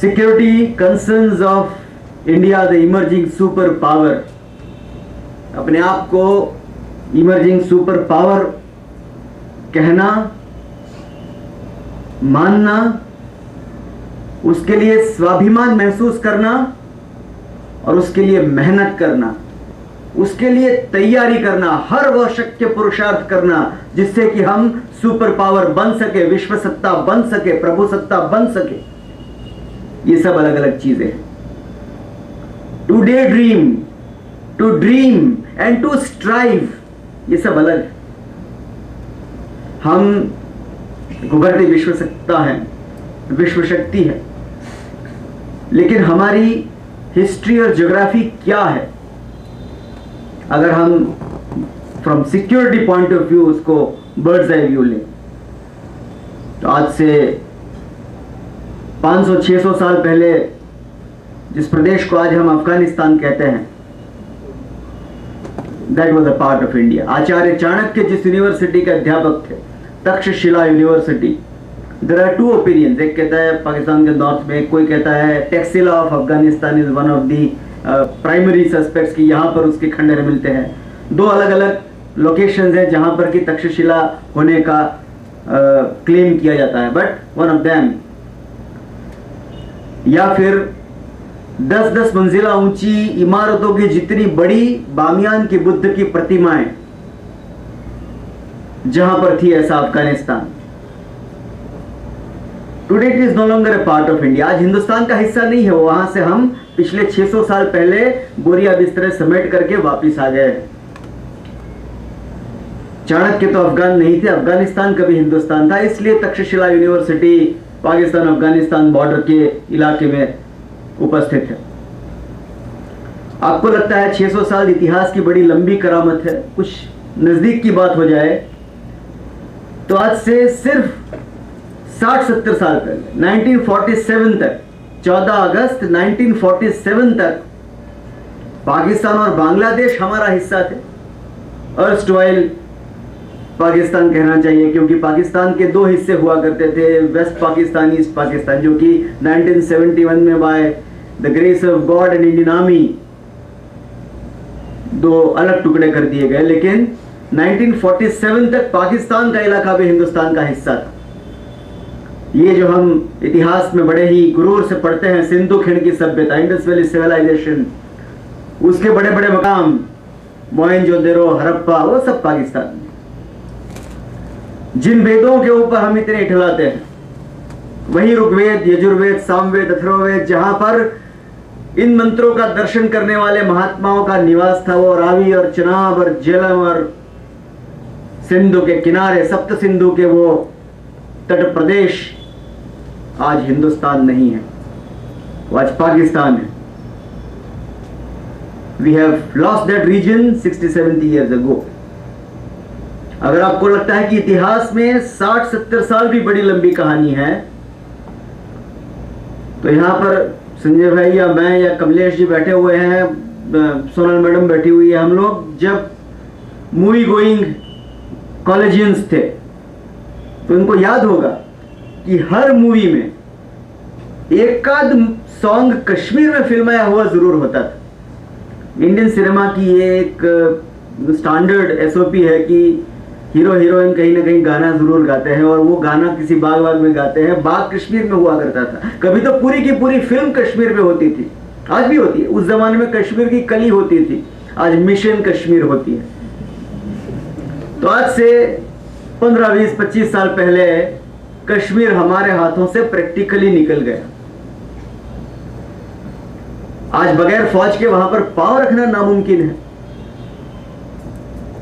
Security concerns of India the emerging super power, अपने आप को इमर्जिंग सुपर पावर कहना, मानना, उसके लिए स्वाभिमान महसूस करना और उसके लिए मेहनत करना, उसके लिए तैयारी करना, हर वह शक्य पुरुषार्थ करना जिससे कि हम सुपर पावर बन सके, विश्व सत्ता बन सके, प्रभु सत्ता बन सके। ये सब अलग अलग चीजें हैं। To daydream, to dream and to strive, ये सब अलग है। हम उभरती विश्व सत्ता है, विश्व शक्ति है, लेकिन हमारी हिस्ट्री और ज्योग्राफी क्या है? अगर हम from security point of view उसको बर्ड्स आई व्यू लें, तो आज से 500-600 साल पहले जिस प्रदेश को आज हम अफगानिस्तान कहते हैं, that was a part of India. Acharya Chanakya जिस यूनिवर्सिटी के अध्यापक थे, Taxila university, there are two opinions. एक कहता है पाकिस्तान के नॉर्थ में, कोई कहता है Taxila of Afghanistan is one of the primary suspects, कि यहाँ पर उसके खंडहर मिलते हैं। दो अलग अलग लोकेशंस हैं जहाँ पर कि तक्षशिला होने का क्लेम किया जाता है, बट वन ऑफ देम। या फिर 10-10 मंजिला ऊंची इमारतों की जितनी बड़ी बामियान की बुद्ध की प्रतिमाएं जहां पर थी, ऐसा Afghanistan. Today it is no longer a part of India. आज हिंदुस्तान का हिस्सा नहीं है वो। वहां से हम पिछले 600 साल पहले बोरिया बिस्तरे समेट करके वापिस आ गए। चाणक्य तो अफगान नहीं थे, अफगानिस्तान कभी हिंदुस्तान था, इसलिए तक्षशिला यूनिवर्सिटी पाकिस्तान अफगानिस्तान बॉर्डर के इलाके में उपस्थित है। आपको लगता है 600 साल इतिहास की बड़ी लंबी करामत है? कुछ नजदीक की बात हो जाए तो आज से सिर्फ 60-70 साल पहले 1947 तक, 14 अगस्त 1947 तक पाकिस्तान और बांग्लादेश हमारा हिस्सा थे। अर्स्टवाइल पाकिस्तान कहना चाहिए, क्योंकि पाकिस्तान के दो हिस्से हुआ करते थे, वेस्ट पाकिस्तान, ईस्ट पाकिस्तान, जो कि 1971 में by the grace of God and Indian army दो अलग टुकड़े कर दिए गए। लेकिन 1947 तक पाकिस्तान का इलाका भी हिंदुस्तान का हिस्सा था। ये जो हम इतिहास में बड़े ही गुरूर से पढ़ते हैं, सिंधु खिंड की सभ्यता, इंडस वैली सिविलाइजेशन, उसके बड़े बड़े मकाम, मोहनजोदड़ो, हड़प्पा, वो सब पाकिस्तान में। जिन वेदों के ऊपर हम इतने इठलाते हैं, वही ऋग्वेद, यजुर्वेद, सामवेद, अथर्ववेद, जहां पर इन मंत्रों का दर्शन करने वाले महात्माओं का निवास था, वो रावी और चनाब और झेलम और सिंधु के किनारे, सप्त सिंधु के वो तट प्रदेश आज हिंदुस्तान नहीं है, वो आज पाकिस्तान है। We have lost that region 60-70 years ago. अगर आपको लगता है कि इतिहास में 60-70 साल भी बड़ी लंबी कहानी है, तो यहां पर संजय भाई या मैं या कमलेश जी बैठे हुए हैं, सोनल मैडम बैठी हुई है, हम लोग जब मूवी गोइंग कॉलेजियंस थे तो इनको याद होगा कि हर मूवी में एक आध सॉन्ग कश्मीर में फिल्माया हुआ जरूर होता था। इंडियन सिनेमा की ये एक स्टैंडर्ड एसओपी है कि हीरो हीरोइन कहीं ना कहीं गाना जरूर गाते हैं, और वो गाना किसी बाग बाग में गाते हैं। बाग कश्मीर में हुआ करता था, कभी तो पूरी की पूरी फिल्म कश्मीर में होती थी, आज भी होती है। उस जमाने में कश्मीर की कली होती थी, आज मिशन कश्मीर होती है। तो आज से 15-20-25 साल पहले कश्मीर हमारे हाथों से प्रैक्टिकली निकल गया। आज बगैर फौज के वहां पर पांव रखना नामुमकिन है।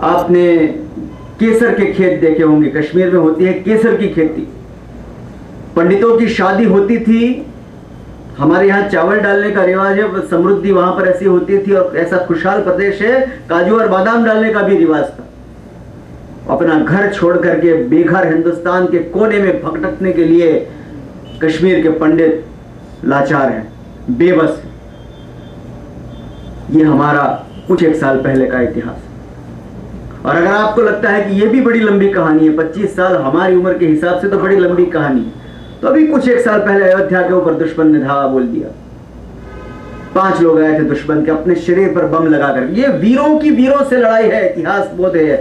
आपने केसर के खेत देखे होंगे, कश्मीर में होती है केसर की खेती। पंडितों की शादी होती थी, हमारे यहाँ चावल डालने का रिवाज है, समृद्धि वहां पर ऐसी होती थी, और ऐसा खुशहाल प्रदेश है, काजू और बादाम डालने का भी रिवाज था। अपना घर छोड़ करके बेघर हिंदुस्तान के कोने में भटकने के लिए कश्मीर के पंडित लाचार हैं, बेबस हैं। ये हमारा कुछ एक साल पहले का इतिहास। और अगर आपको लगता है कि ये भी बड़ी लंबी कहानी है, 25 साल हमारी उम्र के हिसाब से तो बड़ी लंबी कहानी है, तो अभी कुछ एक साल पहले अयोध्या के ऊपर दुश्मन ने धावा बोल दिया। 5 लोग आए थे दुश्मन के, अपने शरीर पर बम लगाकर। ये वीरों की वीरों से लड़ाई है, इतिहास बोध है।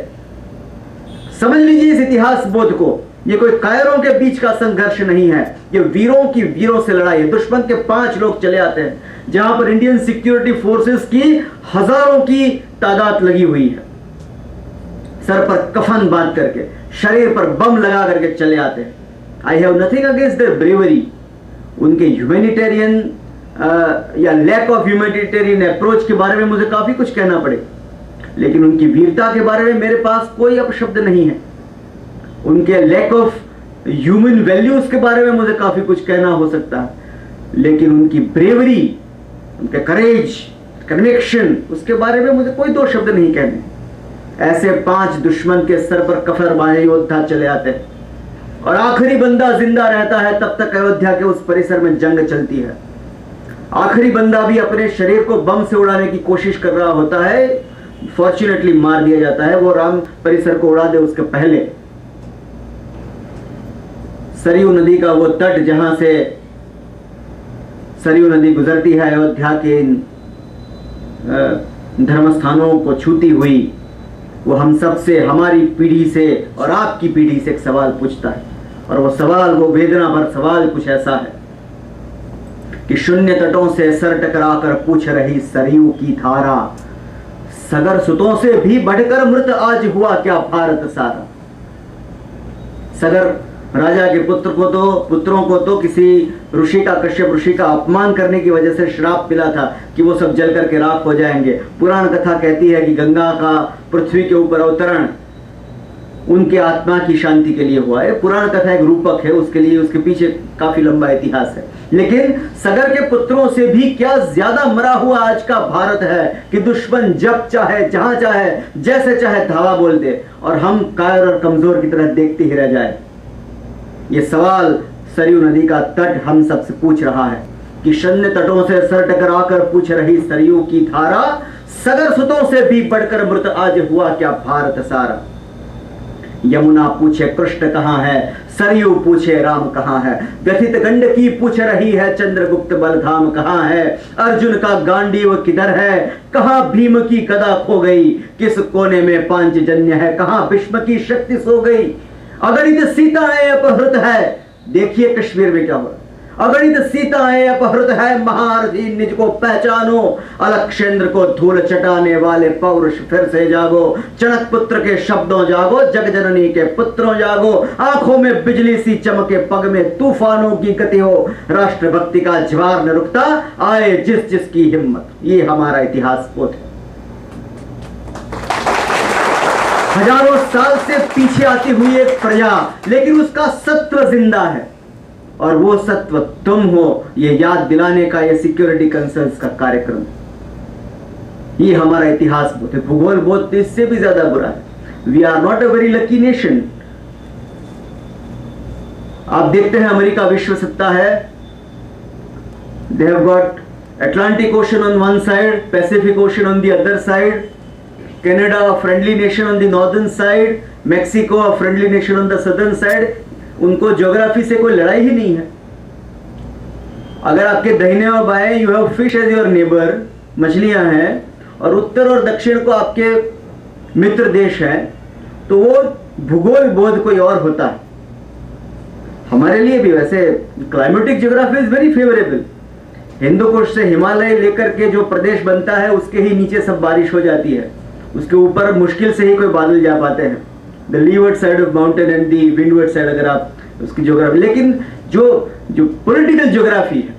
समझ लीजिए इस इतिहास बोध को। ये कोई कायरों के बीच का संघर्ष नहीं है, ये वीरों की वीरों से लड़ाई है। दुश्मन के 5 लोग चले आते हैं, जहां पर इंडियन सिक्योरिटी फोर्सेस की हजारों की तादाद लगी हुई है। सर पर कफन बांध करके, शरीर पर बम लगा करके चले आते हैं। I have nothing against their bravery. उनके ह्यूमैनिटेरियन या लैक ऑफ ह्यूमैनिटेरियन अप्रोच के बारे में मुझे काफी कुछ कहना पड़े, लेकिन उनकी वीरता के बारे में मेरे पास कोई अपशब्द नहीं है। उनके लैक ऑफ ह्यूमन वैल्यूज के बारे में मुझे काफी कुछ कहना हो सकता है, लेकिन उनकी ब्रेवरी, उनके करेज, कन्विक्शन, उसके बारे में मुझे कोई 2 शब्द नहीं कहने। ऐसे 5 दुश्मन के सर पर कफर बांधे योद्धा चले आते हैं, और आखिरी बंदा जिंदा रहता है तब तक अयोध्या के उस परिसर में जंग चलती है। आखिरी बंदा भी अपने शरीर को बम से उड़ाने की कोशिश कर रहा होता है, फॉर्चुनेटली मार दिया जाता है। वो राम परिसर को उड़ा दे उसके पहले। सरयू नदी का वो तट जहां से सरयू नदी गुजरती है, अयोध्या के इन धर्म स्थानों को छूती हुई, वो हम सब से, हमारी पीढ़ी से और आपकी पीढ़ी से एक सवाल पूछता है। और वो सवाल, वो वेदना भर सवाल कुछ ऐसा है कि शून्य तटों से सर टकराकर पूछ रही सरयू की धारा, सगर सुतों से भी बढ़कर मृत आज हुआ क्या भारत सारा। सगर राजा के पुत्रों को तो किसी ऋषि का, कश्यप ऋषि का अपमान करने की वजह से श्राप मिला था कि वो सब जल करके राख हो जाएंगे। पुराण कथा कहती है कि गंगा का पृथ्वी के ऊपर अवतरण उनके आत्मा की शांति के लिए हुआ है। पुराण कथा एक रूपक है, उसके लिए उसके पीछे काफी लंबा इतिहास है। लेकिन सगर के पुत्रों से भी क्या ज्यादा मरा हुआ आज का भारत है कि दुश्मन जब चाहे, जहां चाहे, जैसे चाहे धावा बोल दे, और हम कायर और कमजोर की तरह देखते ही रह जाए। ये सवाल सरयू नदी का तट हम सबसे पूछ रहा है कि शून्य तटों से सर टकराकर पूछ रही सरयू की धारा, सगर सुतों से भी बढ़कर मृत आज हुआ क्या भारत सारा। यमुना पूछे कृष्ण कहां है, सरयू पूछे राम कहां है, व्यथित गंडकी पूछ रही है चंद्रगुप्त बलधाम कहां है। अर्जुन का गांडीव किधर है, कहां भीम की गदा खो गई, किस कोने में पांचजन्य है, कहां भीष्म की शक्ति सो गई। अगणित सीताएं अपहृत है, देखिए कश्मीर में क्या हुआ। अगणित सीताएं अपहृत है, महारथी निज को पहचानो, अलक्षेंद्र को धूल चटाने वाले पौरुष फिर से जागो। चणक पुत्र के शब्दों जागो, जगजननी के पुत्रों जागो। आंखों में बिजली सी चमके, पग में तूफानों की गति हो, राष्ट्रभक्ति का ज्वार न रुकता, आए जिस जिसकी हिम्मत। ये हमारा इतिहास बोध है। हजारों साल से पीछे आती हुई एक प्रजा, लेकिन उसका सत्व जिंदा है, और वो सत्व तुम हो। ये याद दिलाने का ये सिक्योरिटी कंसर्न्स का कार्यक्रम, ये हमारा इतिहास बोध है। भूगोल बोध इससे भी ज्यादा बुरा है। We are not a very lucky nation. आप देखते हैं अमेरिका विश्व सत्ता है, they have got Atlantic Ocean on one side, Pacific Ocean on the other side, Canada a friendly nation on the northern side, Mexico a friendly nation on the southern side। उनको geography से कोई लड़ाई ही नहीं है। अगर आपके दाहिने और बाएं you have fish as your neighbour, मछलियां हैं, और उत्तर और दक्षिण को आपके मित्र देश हैं, तो वो भूगोल बोध कोई और होता है। हमारे लिए भी वैसे climatic geography is very favourable. Hindu Kush से हिमालय लेकर के जो प्रदेश बनता है, उसके ही नीचे सब बारिश हो जाती है, उसके ऊपर मुश्किल से ही कोई बादल जा पाते हैं। The levered side of mountain and the windward side, अगर आप उसकी ज्योग्राफी, लेकिन जो पॉलिटिकल ज्योग्राफी है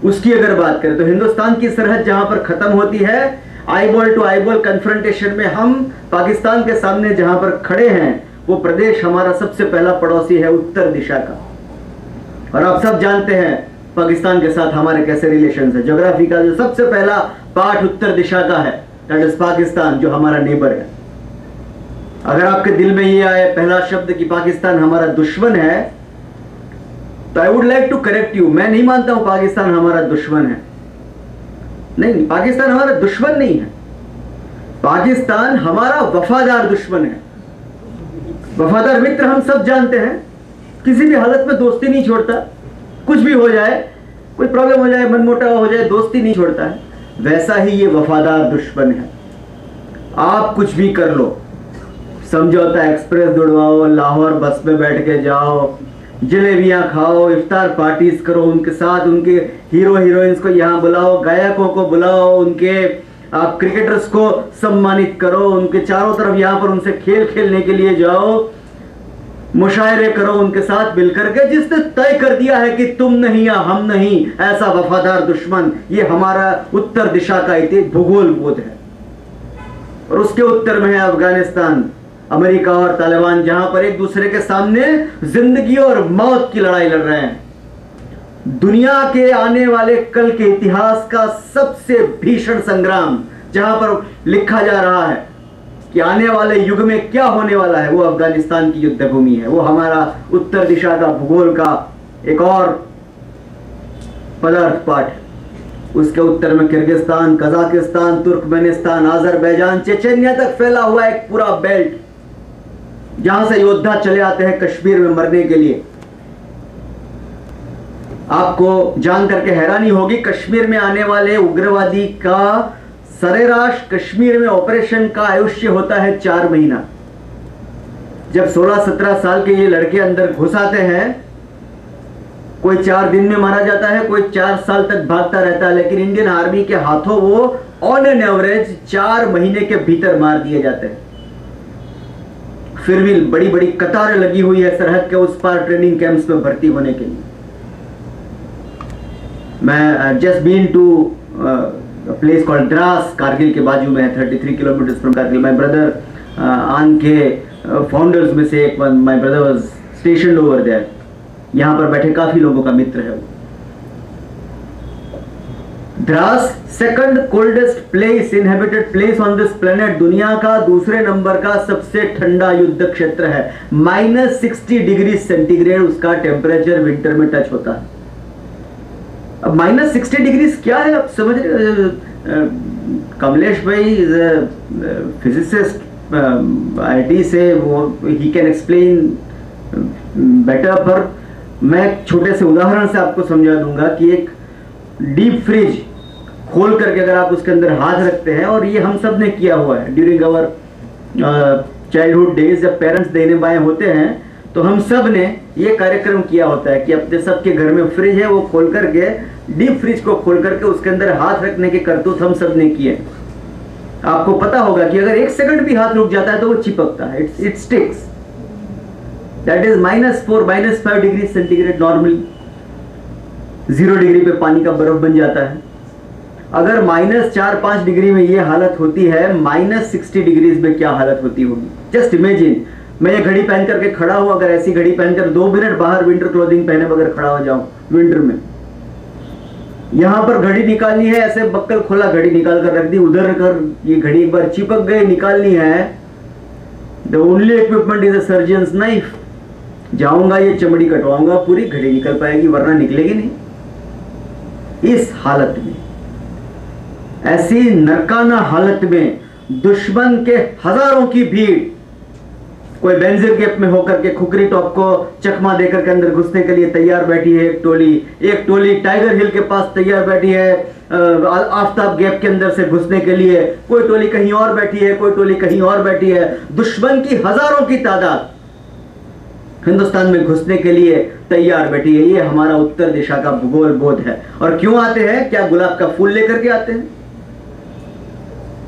उसकी अगर बात करें तो हिंदुस्तान की सरहद जहां पर खत्म होती है, आईबॉल टू आईबॉल कन्फ्रंटेशन में हम पाकिस्तान के सामने जहां पर खड़े हैं, वो प्रदेश हमारा सबसे पहला पड़ोसी है उत्तर दिशा का। और आप सब जानते हैं पाकिस्तान के साथ हमारे कैसे रिलेशंस है। ज्योग्राफी का जो सबसे पहला पार्ट उत्तर दिशा का है, दैट इज पाकिस्तान, जो हमारा नेबर है। अगर आपके दिल में ये आए पहला शब्द कि पाकिस्तान हमारा दुश्मन है, तो I would like to correct you. मैं नहीं मानता हूं पाकिस्तान हमारा दुश्मन है। नहीं, पाकिस्तान हमारा दुश्मन नहीं है। पाकिस्तान हमारा वफादार दुश्मन है। वफादार मित्र हम सब जानते हैं किसी भी हालत में दोस्ती नहीं छोड़ता, कुछ भी हो जाए, कोई प्रॉब्लम हो जाए, मनमुटाव हो जाए, दोस्ती नहीं छोड़ता है। वैसा ही ये वफादार दुश्मन है। आप कुछ भी कर लो, समझौता एक्सप्रेस दौड़वाओ, लाहौर बस में बैठ के जाओ, जलेबियां खाओ, इफ्तार पार्टीज करो उनके साथ, उनके हीरो हीरोइंस को यहाँ बुलाओ, गायकों को बुलाओ, उनके आप क्रिकेटर्स को सम्मानित करो, उनके चारों तरफ यहाँ पर उनसे खेल खेलने के लिए जाओ, मुशायरे करो उनके साथ मिलकर के। जिसने तय कर दिया है कि तुम नहीं या हम नहीं, ऐसा वफादार दुश्मन, ये हमारा उत्तर दिशा का भूगोल बोध है। और उसके उत्तर में है अफगानिस्तान, अमेरिका और तालिबान, जहां पर एक दूसरे के सामने जिंदगी और मौत की लड़ाई लड़ रहे हैं। दुनिया के आने वाले कल के इतिहास का सबसे भीषण संग्राम, जहां पर लिखा जा रहा है कि आने वाले युग में क्या होने वाला है, वो अफगानिस्तान की युद्ध भूमि है। वो हमारा उत्तर दिशा का भूगोल का एक और पदार्थ पाठ है। उसके उत्तर में Kyrgyzstan, Kazakhstan, Turkmenistan, Azerbaijan, Chechnya तक फैला हुआ एक पूरा बेल्ट, जहां से योद्धा चले आते हैं कश्मीर में मरने के लिए। आपको जान करके हैरानी होगी, कश्मीर में आने वाले उग्रवादी का सरेराश कश्मीर में ऑपरेशन का आयुष्य होता है 4 महीना। जब 16-17 साल के ये लड़के अंदर घुस आते हैं, कोई 4 दिन में मारा जाता है, कोई 4 साल तक भागता रहता है, लेकिन इंडियन आर्मी के हाथों वो ऑन एन एवरेज 4 महीने के भीतर मार दिए जाते हैं। फिर भी बड़ी बड़ी कतारें लगी हुई है सरहद के उस पार ट्रेनिंग कैंप्स में भर्ती होने के लिए। मैं just been to place called Dras, Kargil के बाजू में है, 33 kilometre from Kargil. My brother आन के फाउंडर्स में से एक, my brother was stationed over there. यहाँ पर बैठे काफी लोगों का मित्र है वो। Dras second coldest place, inhabited place on this planet, दुनिया का दूसरे नंबर का सबसे ठंडा युद्ध क्षेत्र है। -60 डिग्री सेंटीग्रेड उसका टेम्परेचर विंटर में टच होता है। अब -60 डिग्री क्या है, आप समझ रहे? कमलेश भाई फिजिसिस्ट IT से, वो ही कैन एक्सप्लेन बेटर, पर मैं एक छोटे से उदाहरण से आपको समझा दूंगा कि एक डीप फ्रिज खोल करके अगर आप उसके अंदर हाथ रखते हैं, और ये हम सब ने किया हुआ है ड्यूरिंग आवर चाइल्डहुड डेज, जब पेरेंट्स देने बाएं होते हैं तो हम सब ने ये कार्यक्रम किया होता है कि अपने सबके घर में फ्रिज है, वो खोल करके, डीप फ्रिज को खोल करके उसके अंदर हाथ रखने के करतूत हम सब ने किए। आपको पता होगा कि अगर 1 सेकंड भी हाथ रुक जाता है तो वो चिपकता है, it sticks. That is -4 -5 degree centigrade normally. 0 degree पे पानी का बर्फ बन जाता है। अगर -4-5 डिग्री में ये हालत होती है, -60 डिग्रीज में क्या हालत होती होगी? जस्ट इमेजिन, मैं ये घड़ी पहन करके खड़ा हूं, अगर ऐसी घड़ी पहनकर 2 मिनट बाहर विंटर क्लोथिंग पहने बगैर खड़ा हो जाऊं विंटर में, यहां पर घड़ी निकालनी है, ऐसे बक्कल खोला, घड़ी निकाल कर रख दी, उधर कर ये घड़ी एक बार चिपक गई, निकालनी है, the only equipment is a surgeons knife. जाऊंगा, ये चमड़ी कटवाऊंगा, पूरी घड़ी निकल पाएगी, वरना निकलेगी नहीं। इस हालत में, ऐसी नरकाना हालत में, दुश्मन के हजारों की भीड़, कोई बेंजीर गैप में होकर के खुकरी टॉप को चकमा देकर के अंदर घुसने के लिए तैयार बैठी है एक टोली टाइगर हिल के पास तैयार बैठी है आफ्ताब गैप के अंदर से घुसने के लिए, कोई टोली कहीं और बैठी है, कोई टोली कहीं और बैठी है। दुश्मन की हजारों की तादाद हिंदुस्तान में घुसने के लिए तैयार बैठी है। ये हमारा उत्तर दिशा का भूगोल बोध है। और क्यों आते हैं? क्या गुलाब का फूल लेकर के आते हैं?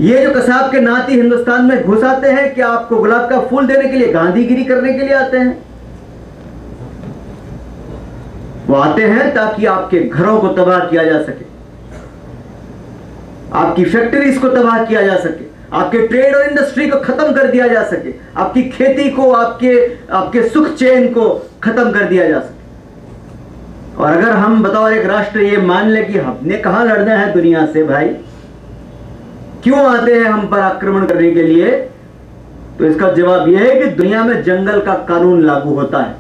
ये जो कसाब के नाती हिंदुस्तान में घुस आते हैं, क्या आपको गुलाब का फूल देने के लिए, गांधीगिरी करने के लिए आते हैं? वो आते हैं ताकि आपके घरों को तबाह किया जा सके, आपकी फैक्ट्रीज को तबाह किया जा सके, आपके ट्रेड और इंडस्ट्री को खत्म कर दिया जा सके, आपकी खेती को, आपके सुख चैन को खत्म कर दिया जा सके। और अगर हम बतौर एक राष्ट्र ये मान ले कि हमने कहां लड़ना है दुनिया से, भाई क्यों आते हैं हम पर आक्रमण करने के लिए, तो इसका जवाब यह है कि दुनिया में जंगल का कानून लागू होता है।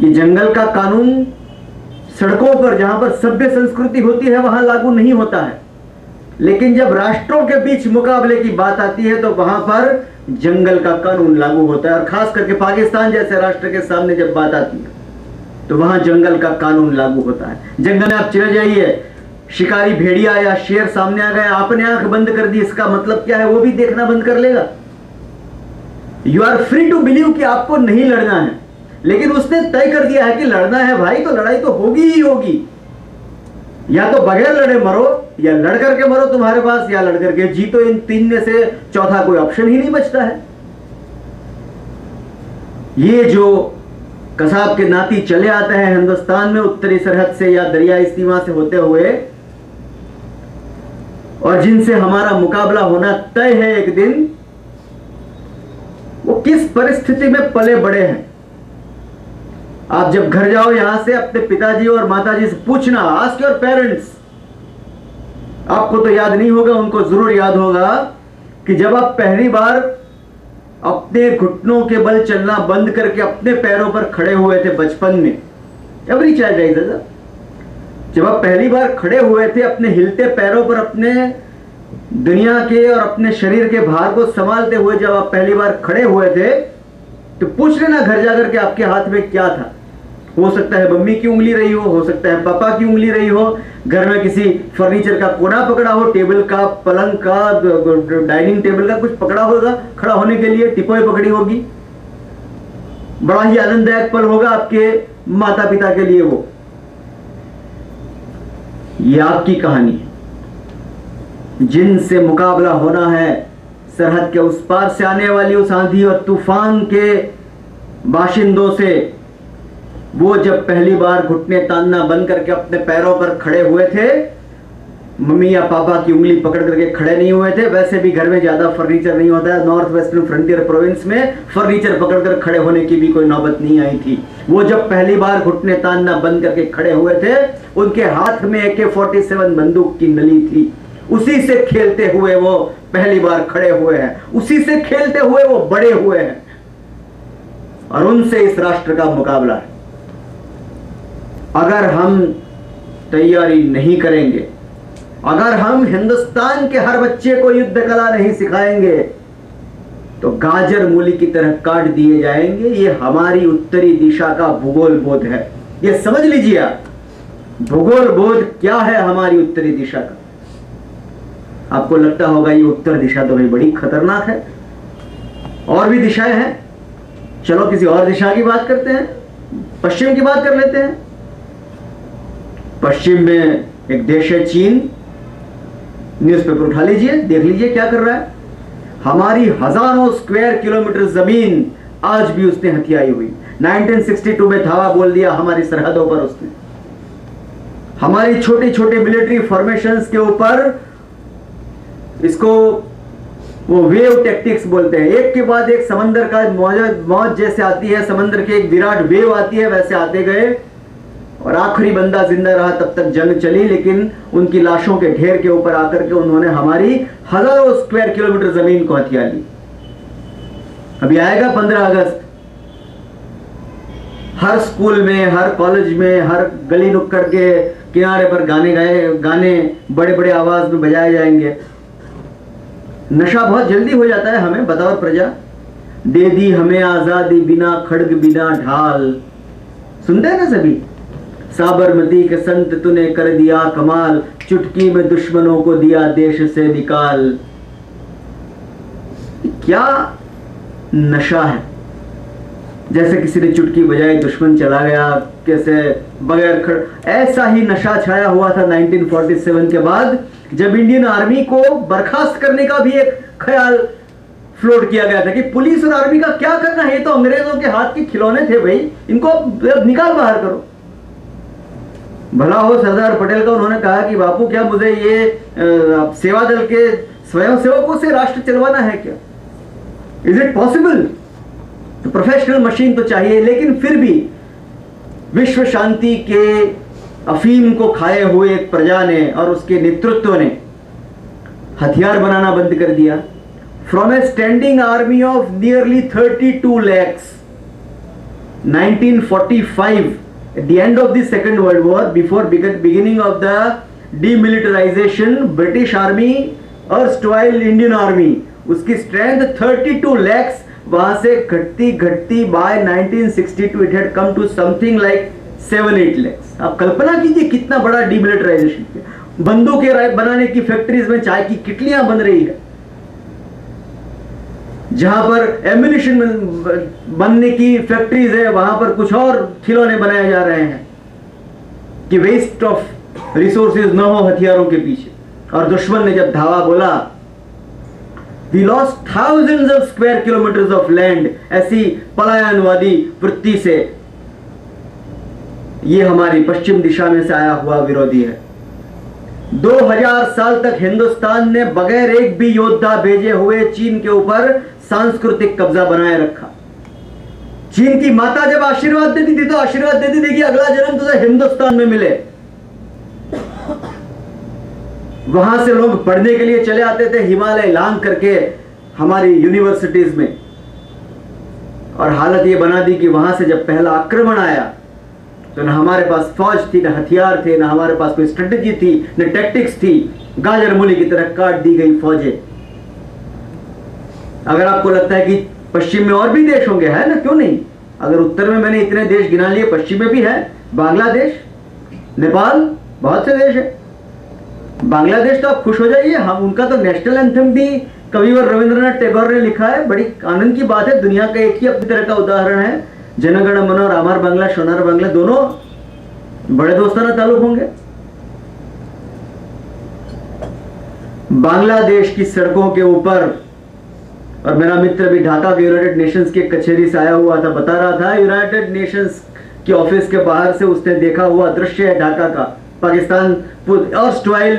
ये जंगल का कानून सड़कों पर, जहां पर सभ्य संस्कृति होती है, वहां लागू नहीं होता है। लेकिन जब राष्ट्रों के बीच मुकाबले की बात आती है तो वहां पर जंगल का कानून लागू होता है। और खास करके पाकिस्तान जैसे राष्ट्र के सामने जब बात आती है तो वहां जंगल का कानून लागू होता है। जंगल में आप चले जाइए, शिकारी भेड़िया या शेर सामने आ गए, आपने आंख बंद कर दी, इसका मतलब क्या है? वो भी देखना बंद कर लेगा। You are free to believe कि आपको नहीं लड़ना है, लेकिन उसने तय कर दिया है कि लड़ना है भाई, तो लड़ाई तो होगी ही होगी। या तो बगैर लड़े मरो, या लड़ करके मरो तुम्हारे पास, या लड़ करके जीतो। इन तीन में से चौथा कोई ऑप्शन ही नहीं बचता है। ये जो कसाब के नाती चले आते हैं हिंदुस्तान में उत्तरी सरहद से या दरियाई सीमा से होते हुए, और जिनसे हमारा मुकाबला होना तय है एक दिन, वो किस परिस्थिति में पले बड़े हैं। आप जब घर जाओ यहां से, अपने पिताजी और माताजी से पूछना, आस्क योर पेरेंट्स। आपको तो याद नहीं होगा, उनको जरूर याद होगा कि जब आप पहली बार अपने घुटनों के बल चलना बंद करके अपने पैरों पर खड़े हुए थे बचपन में। Every child like that. जब आप पहली बार खड़े हुए थे अपने हिलते पैरों पर, अपने दुनिया के और अपने शरीर के भार को संभालते हुए जब आप पहली बार खड़े हुए थे, तो पूछ लेना घर जाकर के आपके हाथ में क्या था। हो सकता है मम्मी की उंगली रही हो सकता है पापा की उंगली रही हो, घर में किसी फर्नीचर का कोना पकड़ा हो, टेबल का, पलंग का, डाइनिंग टेबल का कुछ पकड़ा होगा खड़ा होने के लिए, टिपोई पकड़ी होगी। बड़ा ही आनंददायक पल होगा आपके माता पिता के लिए वो। ये आपकी कहानी है। जिनसे मुकाबला होना है सरहद के उस पार से आने वाली उस आंधी और तूफान के बाशिंदों से, वो जब पहली बार घुटने तानना बंद करके अपने पैरों पर खड़े हुए थे, मम्मी या पापा की उंगली पकड़ करके खड़े नहीं हुए थे। वैसे भी घर में ज्यादा फर्नीचर नहीं होता है, नॉर्थ वेस्टर्न फ्रंटियर प्रोविंस में फर्नीचर पकड़कर खड़े होने की भी कोई नौबत नहीं आई थी। वो जब पहली बार घुटने तानना बंद करके खड़े हुए थे, उनके हाथ में AK-47 बंदूक की नली थी। उसी से खेलते हुए वो पहली बार खड़े हुए हैं, उसी से खेलते हुए वो बड़े हुए हैं, और उनसे इस राष्ट्र का मुकाबला है। अगर हम तैयारी नहीं करेंगे, अगर हम हिंदुस्तान के हर बच्चे को युद्ध कला नहीं सिखाएंगे, तो गाजर मूली की तरह काट दिए जाएंगे। ये हमारी उत्तरी दिशा का भूगोल बोध है। ये समझ लीजिए आप, भूगोल बोध क्या है हमारी उत्तरी दिशा का। आपको लगता होगा ये उत्तर दिशा तो भाई बड़ी खतरनाक है, और भी दिशाएं हैं। चलो किसी और दिशा की बात करते हैं, पश्चिम की बात कर लेते हैं। पश्चिम में एक देश है चीन। न्यूज़पेपर उठा लीजिए, देख लीजिए क्या कर रहा है। हमारी हजारों स्क्वायर किलोमीटर जमीन आज भी उसने हथियाई हुई। 1962 में धावा बोल दिया हमारी सरहदों पर उसने। हमारी छोटी छोटी मिलिट्री फॉर्मेशंस के ऊपर, इसको वो वेव टैक्टिक्स बोलते हैं, एक के बाद एक समंदर का मौज जैसे आती है, समंदर की एक विराट वेव आती है, वैसे आते गए, और आखिरी बंदा जिंदा रहा तब तक जंग चली। लेकिन उनकी लाशों के ढेर के ऊपर आकर के उन्होंने हमारी हजारों स्क्वायर किलोमीटर जमीन को हथिया ली। अभी आएगा 15 अगस्त, हर स्कूल में, हर कॉलेज में, हर गली नुक्कड़ के किनारे पर गाने बड़े बड़े आवाज में बजाए जाएंगे। नशा बहुत जल्दी हो जाता है हमें, बताओ प्रजा। दे दी हमें आजादी बिना खड्ग बिना ढाल, सुनते हैं ना सभी। साबरमती के संत तूने कर दिया कमाल, चुटकी में दुश्मनों को दिया देश से निकाल। क्या नशा है, जैसे किसी ने चुटकी बजाई दुश्मन चला गया, कैसे बगैर ऐसा ही नशा छाया हुआ था 1947 के बाद, जब इंडियन आर्मी को बर्खास्त करने का भी एक ख्याल फ्लोट किया गया था कि पुलिस और आर्मी का क्या करना है, ये तो अंग्रेजों के हाथ के खिलौने थे भाई, इनको निकाल बाहर करो। भला हो सरदार पटेल का, उन्होंने कहा कि बापू क्या मुझे ये सेवा दल के स्वयंसेवकों से राष्ट्र चलवाना है क्या? Is it possible? तो प्रोफेशनल मशीन तो चाहिए, लेकिन फिर भी विश्व शांति के अफीम को खाए हुए एक प्रजा ने और उसके नेतृत्व ने हथियार बनाना बंद कर दिया। From A standing army of nearly 32 lakhs, 1945, at the end of the Second World War, before beginning of the demilitarization, British Army, erstwhile Indian Army उसकी स्ट्रेंथ 32 lakhs, वहां से घटती घटती by 1962 it had come to something like 7-8 lakhs। आप कल्पना कीजिए कितना बड़ा demilitarisation किया। बंदूकें बनाने की फैक्ट्रीज में चाय की किटलियां बन रही है, जहां पर एम्युनिशन बनने की फैक्ट्रीज है वहां पर कुछ और खिलौने बनाए जा रहे हैं कि वेस्ट ऑफ रिसोर्सेज न हो हथियारों के पीछे। और दुश्मन ने जब धावा बोला, we lost thousands of square kilometres of land, ऐसी पलायनवादी वृत्ति से यह हमारी पश्चिम दिशा में से आया हुआ विरोधी है। 2000 साल तक हिंदुस्तान ने बगैर एक भी योद्धा भेजे हुए चीन के ऊपर सांस्कृतिक कब्जा बनाए रखा। चीन की माता जब आशीर्वाद देती थी तो आशीर्वाद देती थी कि अगला जन्म तुझे हिंदुस्तान में मिले। वहां से लोग पढ़ने के लिए चले आते थे हिमालय लांग करके हमारी यूनिवर्सिटीज में, और हालत यह बना दी कि वहां से जब पहला आक्रमण आया तो न हमारे पास फौज थी, न हथियार थे, न हमारे पास कोई स्ट्रेटेजी थी, न टैक्टिक्स थी। गाजर मूली की तरह काट दी गई फौजें। अगर आपको लगता है कि पश्चिम में और भी देश होंगे, है ना, क्यों नहीं? अगर उत्तर में मैंने इतने देश गिना लिए, पश्चिम में भी है, बांग्लादेश, नेपाल, बहुत से देश है। बांग्लादेश तो आप खुश हो जाइए, हम उनका तो नेशनल एंथम भी कविवर रविंद्रनाथ टैगोर ने लिखा है। बड़ी आनंद की बात है, दुनिया का एक ही अपनी तरह का उदाहरण है। जनगण मन और अमर बांग्ला, सोनार बांग्ला दोनों बड़े दोस्ताना ताल्लुक होंगे। बांग्लादेश की सड़कों के ऊपर, और मेरा मित्र भी ढाका के यूनाइटेड नेशंस की कचहरी से आया हुआ था, बता रहा था यूनाइटेड नेशंस के ऑफिस के बाहर से उसने देखा हुआ दृश्य है ढाका का, पाकिस्तान और स्टाइल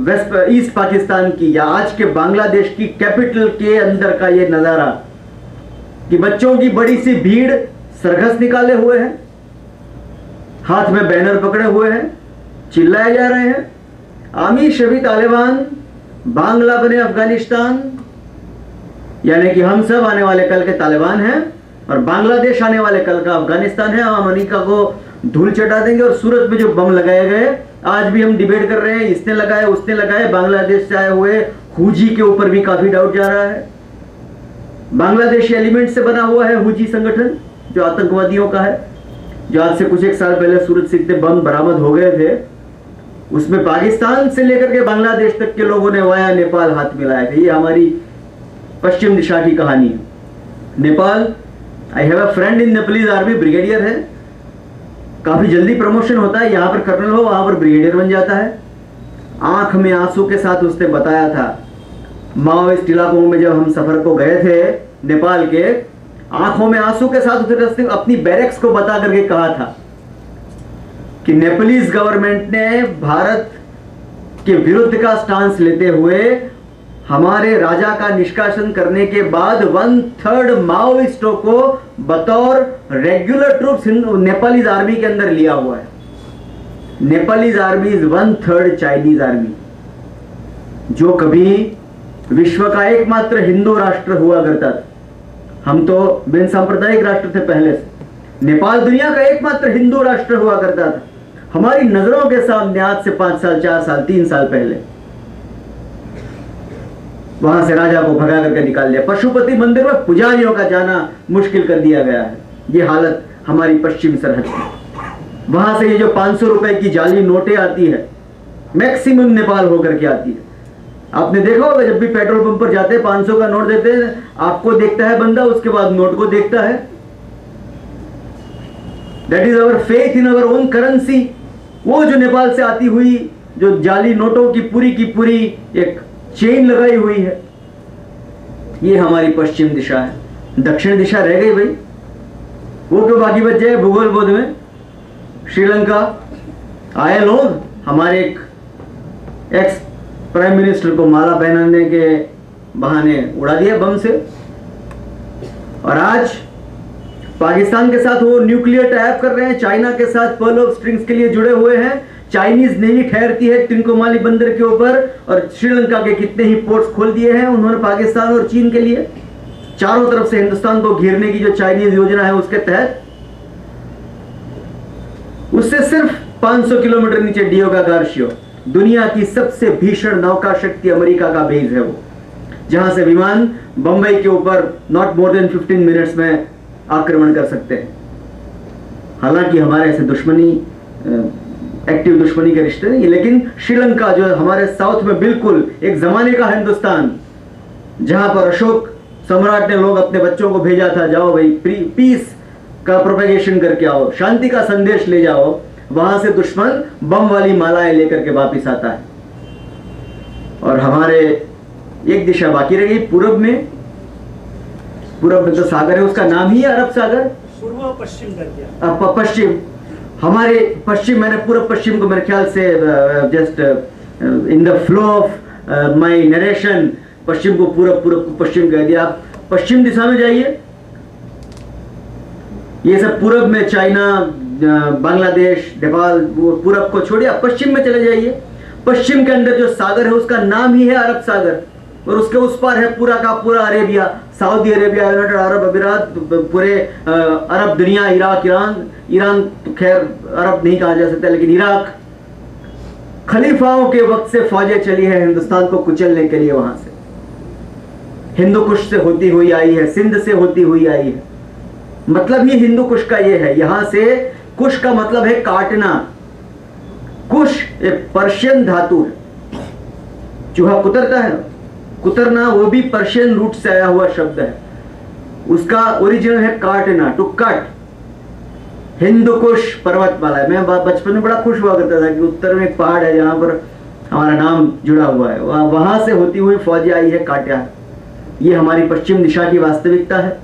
वेस्ट ईस्ट पाकिस्तान की या आज के बांग्लादेश की कैपिटल के अंदर का ये नजारा कि बच्चों की बड़ी सी भीड़ सरघस निकाले हुए हैं, हाथ में बैनर पकड़े हुए हैं, चिल्लाए जा रहे हैं, आमी शबी तालिबान, बांग्ला बने अफगानिस्तान, यानी कि हम सब आने वाले कल के तालिबान हैं और बांग्लादेश आने वाले कल का अफगानिस्तान है। हम अमेरिका को धूल चटा देंगे। और सूरत में जो बम लगाए गए, आज भी हम डिबेट कर रहे हैं, इसने लगाए उसने लगाए। बांग्लादेश से आए हुए हुजी के ऊपर भी काफी डाउट जा रहा है। बांग्लादेशी एलिमेंट से बना हुआ है हुजी संगठन, जो आतंकवादियों का है, जो आज से कुछ एक साल पहले सूरत से इतने बम बरामद हो गए थे, उसमें पाकिस्तान से लेकर के बांग्लादेश तक के लोगों ने वाया नेपाल हाथ मिलाए थे। ये हमारी पश्चिम दिशा की कहानी है। Nepal, I have a friend in Nepalese army, brigadier है, काफी जल्दी प्रमोशन होता है, यहां पर कर्नल हो वहां पर ब्रिगेडियर बन जाता है। आंख में आंसू के साथ उसने बताया था, माओवादी इलाकों में जब हम सफर को गए थे नेपाल के, आंखों में आंसू के साथ उसने अपनी बैरक्स को बता करके कहा था कि नेपालीज गवर्नमेंट ने भारत के विरुद्ध का स्टांस लेते हुए हमारे राजा का निष्कासन करने के बाद 1/3 माओइस्टों को बतौर रेगुलर ट्रूप्स नेपालीज आर्मी के अंदर लिया हुआ है। Nepalese army is 1/3 Chinese army, जो कभी विश्व का एकमात्र हिंदू राष्ट्र हुआ करता था। हम तो बिन सांप्रदायिक राष्ट्र थे पहले से। नेपाल दुनिया का एकमात्र हिंदू राष्ट्र हुआ करता था, हमारी नजरों के सामने आज से 5 साल 4 साल 3 साल पहले। वहां से राजा को भगा करके निकाल दिया, पशुपति मंदिर में पुजारियों का जाना मुश्किल कर दिया गया है। ये हालत हमारी पश्चिम सरहद की। वहां से ये जो 500 रुपए की जाली नोटें आती है, मैक्सिमम नेपाल होकर के आती है। आपने देखा होगा जब भी पेट्रोल पंप पर जाते हैं 500 का नोट देते हैं, आपको देखता है बंदा, उसके बाद नोट को देखता है। That is our faith in our own currency. वो जो नेपाल से आती हुई जो जाली नोटों की पूरी एक चेन लगाई हुई है, ये हमारी पश्चिम दिशा है। दक्षिण दिशा रह गई भाई, वो क्यों बाकी बच जाए? भूगोल बोध में श्रीलंका आए लोग, हमारे एक एक्स प्राइम मिनिस्टर को माला पहनाने के बहाने उड़ा दिया बम से। और आज पाकिस्तान के साथ वो न्यूक्लियर टाइप कर रहे हैं, चाइना के साथ पर्ल ऑफ स्ट्रिंग्स के लिए जुड़े हुए हैं। चाइनीज नेवी ठहरती है त्रिंकोमाली बंदर के ऊपर, और श्रीलंका के कितने ही पोर्ट्स खोल दिए हैं उन्होंने पाकिस्तान और चीन के लिए। चारों तरफ से हिंदुस्तान को घेरने की जो चाइनीज योजना है उसके तहत, उससे सिर्फ 500 किलोमीटर नीचे डियोगा गार्शियो, दुनिया की सबसे भीषण नौका शक्ति अमेरिका का बेस है वो। जहां से विमान बंबई के ऊपर नॉट मोर देन 15 मिनट्स में आक्रमण कर सकते हैं। हालांकि हमारे ऐसे दुश्मनी, एक्टिव दुश्मनी के रिश्ते नहीं, लेकिन श्रीलंका जो हमारे साउथ में बिल्कुल एक जमाने का हिंदुस्तान, जहां पर अशोक सम्राट ने लोग अपने बच्चों को भेजा था, जाओ भाई पीस का प्रोपेगेशन करके आओ, शांति का संदेश ले जाओ, वहां से दुश्मन बम वाली मालाएं लेकर के वापिस आता है। और हमारे एक दिशा बाकी रह गई पूरब में। पूरब में तो सागर है, उसका नाम ही है अरब सागर। पूर्व पश्चिम कर दिया। पश्चिम, हमारे पश्चिम, मैंने पूरब पश्चिम को मेरे ख्याल से just in the flow of my narration पश्चिम को पूरब, पूरब को पश्चिम कह दिया। आप पश्चिम दिशा में जाइए, ये सब पूरब में चाइना, बांग्लादेश, नेपाल, पूरब को छोड़िए, आप पश्चिम में चले जाइए। पश्चिम के अंदर जो सागर है उसका नाम ही है अरब सागर, और उसके उस पार है पूरा का पूरा Arabia, Saudi Arabia, United Arab अमीरात, पूरे अरब दुनिया, इराक, ईरान तो खैर अरब नहीं कहा जा सकता, लेकिन इराक। खलीफाओं के वक्त से फौजें चली है हिंदुस्तान को कुचलने के लिए, वहां से हिंदू कुश से होती हुई आई है, सिंध से होती हुई आई है। मतलब ही हिंदू कुश का ये है। यहां से कुश का मतलब है काटना। कुश एक पर्शियन धातु है, चूहा कुतरता है, कुतरना वो भी पर्शियन रूट से आया हुआ शब्द है। उसका ओरिजिनल है काटना, टू कट। हिंदू कुश पर्वतमाला है। मैं बचपन में बड़ा खुश हुआ करता था कि उत्तर में एक पहाड़ है जहां पर हमारा नाम जुड़ा हुआ है, वहां से होती हुई फौज आई है काट्या। ये हमारी पश्चिम दिशा की वास्तविकता है।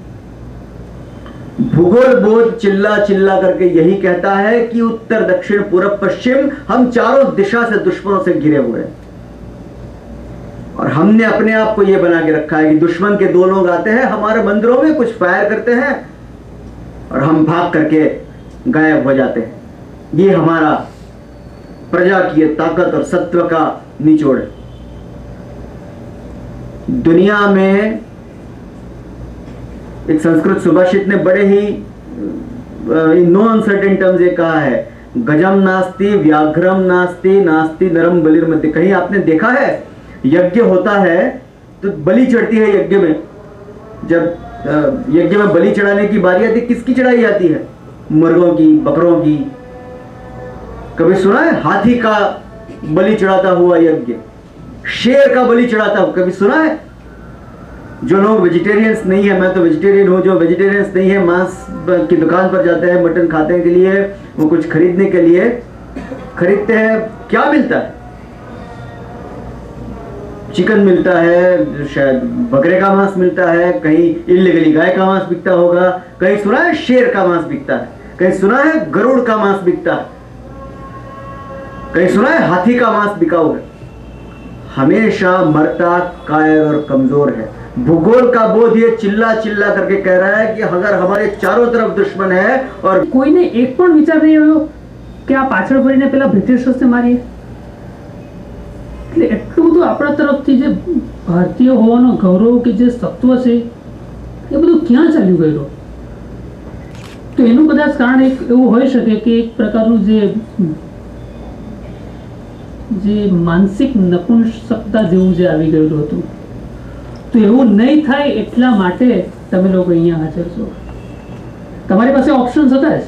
भूगोल बोध चिल्ला चिल्ला करके यही कहता है कि उत्तर, दक्षिण, पूरब, पश्चिम, हम चारों दिशा से दुश्मनों से घिरे हुए हैं। और हमने अपने आप को यह बना के रखा है कि दुश्मन के दो लोग आते हैं हमारे मंदिरों में, कुछ फायर करते हैं और हम भाग करके गायब हो जाते हैं। ये हमारा प्रजा की ताकत और सत्व का निचोड़ है। दुनिया में एक संस्कृत सुभाषित ने बड़े ही इन नो अनसर्टेन टर्म्स ये कहा है, गजम नास्ति व्याघ्रम नास्ति नास्ति नरम बलिर मध्य। कहीं आपने देखा है यज्ञ होता है तो बलि चढ़ती है यज्ञ में, जब यज्ञ में बलि चढ़ाने की बारी आती है, किसकी चढ़ाई जाती है? मुर्गों की, बकरों की। कभी सुना है हाथी का बलि चढ़ाता हुआ यज्ञ, शेर का बलि चढ़ाता हुआ कभी सुना है? जो लोग वेजिटेरियंस नहीं है, मैं तो वेजिटेरियन हूं, जो वेजिटेरियंस नहीं है मांस की दुकान पर जाते हैं मटन खाने के लिए, वो कुछ खरीदने के लिए खरीदते हैं, क्या मिलता है? चिकन मिलता है, शायद बकरे का मांस मिलता है, कहीं इल्लीगली गाय का मांस बिकता होगा, कहीं सुना है शेर का मांस बिकता है, कहीं सुना है गरुड़ का मांस बिकता है, कहीं सुना है हाथी का मांस बिका हुआ है। हमेशा मरता, कायर और कमजोर है। भूगोल का बोध ये चिल्ला चिल्ला करके कह रहा है कि अगर हमारे चारों तरफ दुश्मन है और કોઈને એક પણ વિચાર નહીં આવ્યો કે આ પાછળ ફરીને પેલા બ્રિટિશર્સને મારીએ? એટલે એટલું બધું આપણા તરફથી જે ભારતીય હોવાનો ગૌરવ કે જે સત્વ છે એ બધું ક્યાં ચાલ્યું ગયું? તો એનું કદાચ કારણ એક એવું હોઈ શકે કે એક પ્રકારનું જે માનસિક નપુંસકતા જેવું જે આવી ગયેલું હતું, તો એવું નહીં થાય એટલા માટે તમે લોકો અહીંયા હાજર છો. તમારી પાસે ઓપ્શન્સ હતા જ,